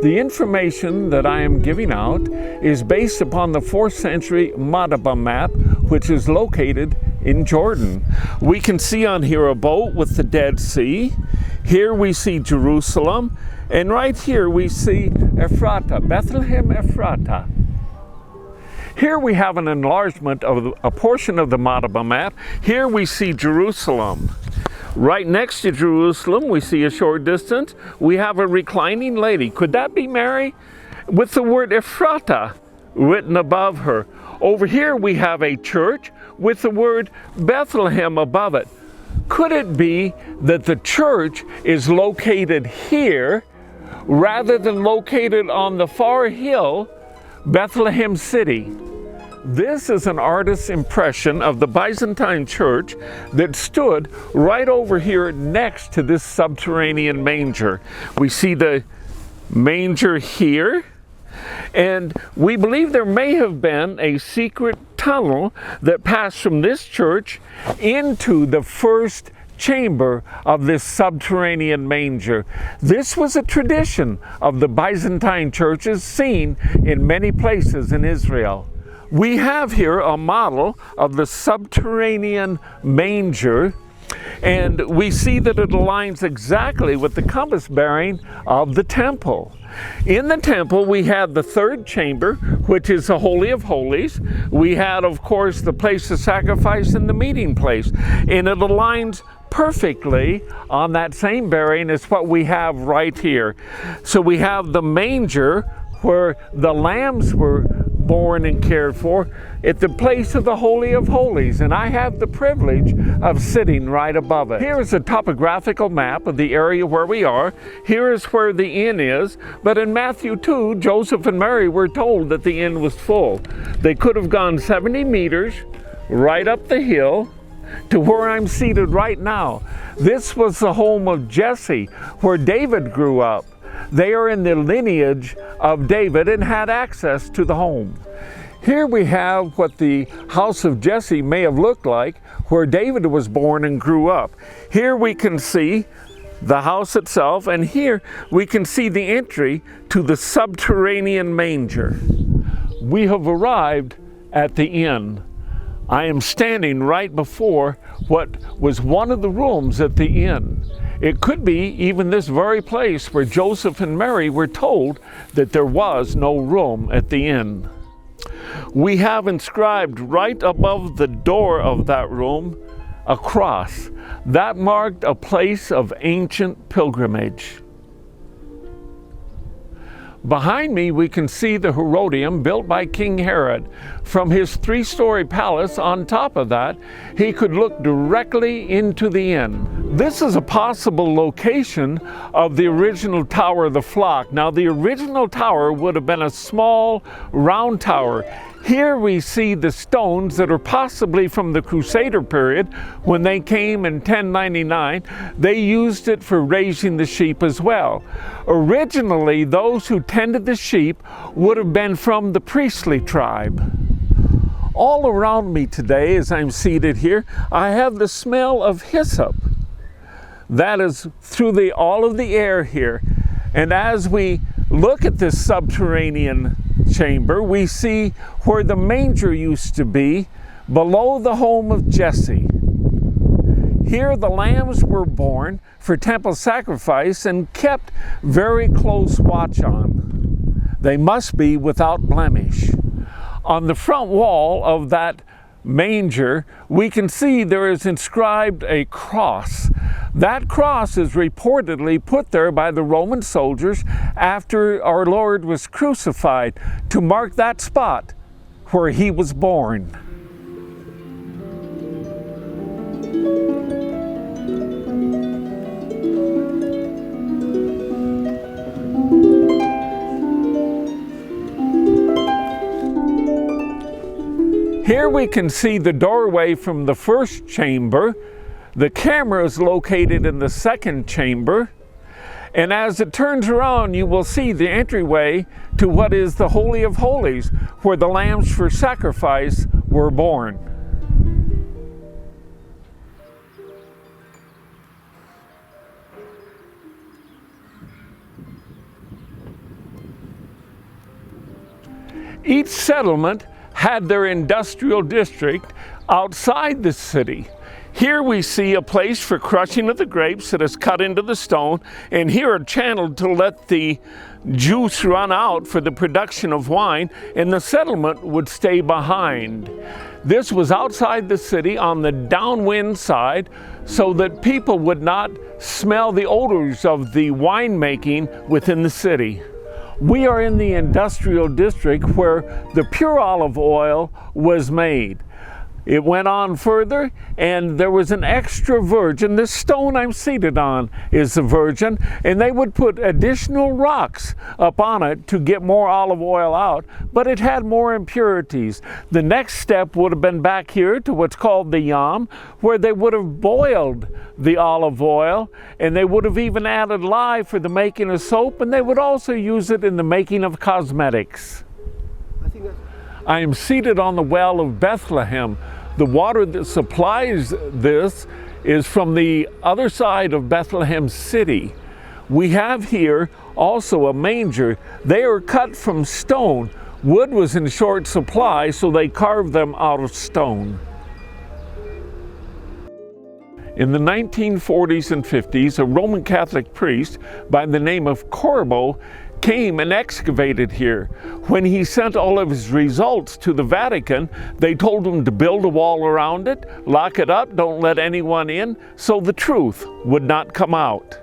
The information that I am giving out is based upon the 4th century Madaba map, which is located in Jordan. We can see on here a boat with the Dead Sea. Here we see Jerusalem, and right here we see Ephrata, Bethlehem Ephrata. Here we have an enlargement of a portion of the Madaba map. Here we see Jerusalem. Right next to Jerusalem, we see a short distance, we have a reclining lady. Could that be Mary? With the word Ephrata written above her. Over here we have a church with the word Bethlehem above it. Could it be that the church is located here rather than located on the far hill, Bethlehem City? This is an artist's impression of the Byzantine church that stood right over here next to this subterranean manger. We see the manger here, and we believe there may have been a secret tunnel that passed from this church into the first chamber of this subterranean manger. This was a tradition of the Byzantine churches seen in many places in Israel. We have here a model of the subterranean manger, and we see that it aligns exactly with the compass bearing of the temple. In the temple, we had the 3rd chamber, which is the Holy of Holies. We had, of course, the place of sacrifice and the meeting place, and it aligns perfectly on that same bearing as what we have right here. So we have the manger where the lambs were born and cared for, at the place of the Holy of Holies, and I have the privilege of sitting right above it. Here is a topographical map of the area where we are. Here is where the inn is, but in Matthew 2, Joseph and Mary were told that the inn was full. They could have gone 70 meters right up the hill to where I'm seated right now. This was the home of Jesse, where David grew up. They are in the lineage of David and had access to the home. Here we have what the house of Jesse may have looked like, where David was born and grew up. Here we can see the house itself, and here we can see the entry to the subterranean manger. We have arrived at the inn. I am standing right before what was one of the rooms at the inn. It could be even this very place where Joseph and Mary were told that there was no room at the inn. We have inscribed right above the door of that room a cross. That marked a place of ancient pilgrimage. Behind me, we can see the Herodion built by King Herod. From his 3-story palace on top of that, he could look directly into the inn. This is a possible location of the original Tower of the Flock. Now, the original tower would have been a small, round tower. Here we see the stones that are possibly from the Crusader period. When they came in 1099, they used it for raising the sheep as well. Originally, those who tended the sheep would have been from the priestly tribe. All around me today, as I'm seated here, I have the smell of hyssop. That is through all of the air here. And as we look at this subterranean chamber, we see where the manger used to be, below the home of Jesse. Here the lambs were born for temple sacrifice and kept very close watch on. They must be without blemish. On the front wall of that manger, we can see there is inscribed a cross. That cross is reportedly put there by the Roman soldiers after our Lord was crucified to mark that spot where he was born. Here we can see the doorway from the first chamber. The camera is located in the 2nd chamber. And as it turns around, you will see the entryway to what is the Holy of Holies, where the lambs for sacrifice were born. Each settlement had their industrial district outside the city. Here we see a place for crushing of the grapes that is cut into the stone, and here are channeled to let the juice run out for the production of wine, and the settlement would stay behind. This was outside the city on the downwind side, so that people would not smell the odors of the winemaking within the city. We are in the industrial district where the pure olive oil was made. It went on further, and there was an extra virgin. This stone I'm seated on is the virgin, and they would put additional rocks up on it to get more olive oil out, but it had more impurities. The next step would have been back here to what's called the yam, where they would have boiled the olive oil, and they would have even added lye for the making of soap, and they would also use it in the making of cosmetics. I am seated on the well of Bethlehem. The water that supplies this is from the other side of Bethlehem city. We have here also a manger. They are cut from stone. Wood was in short supply, so they carved them out of stone. In the 1940s and 50s, a Roman Catholic priest by the name of Corbo came and excavated here. When he sent all of his results to the Vatican, they told him to build a wall around it, lock it up, don't let anyone in, so the truth would not come out.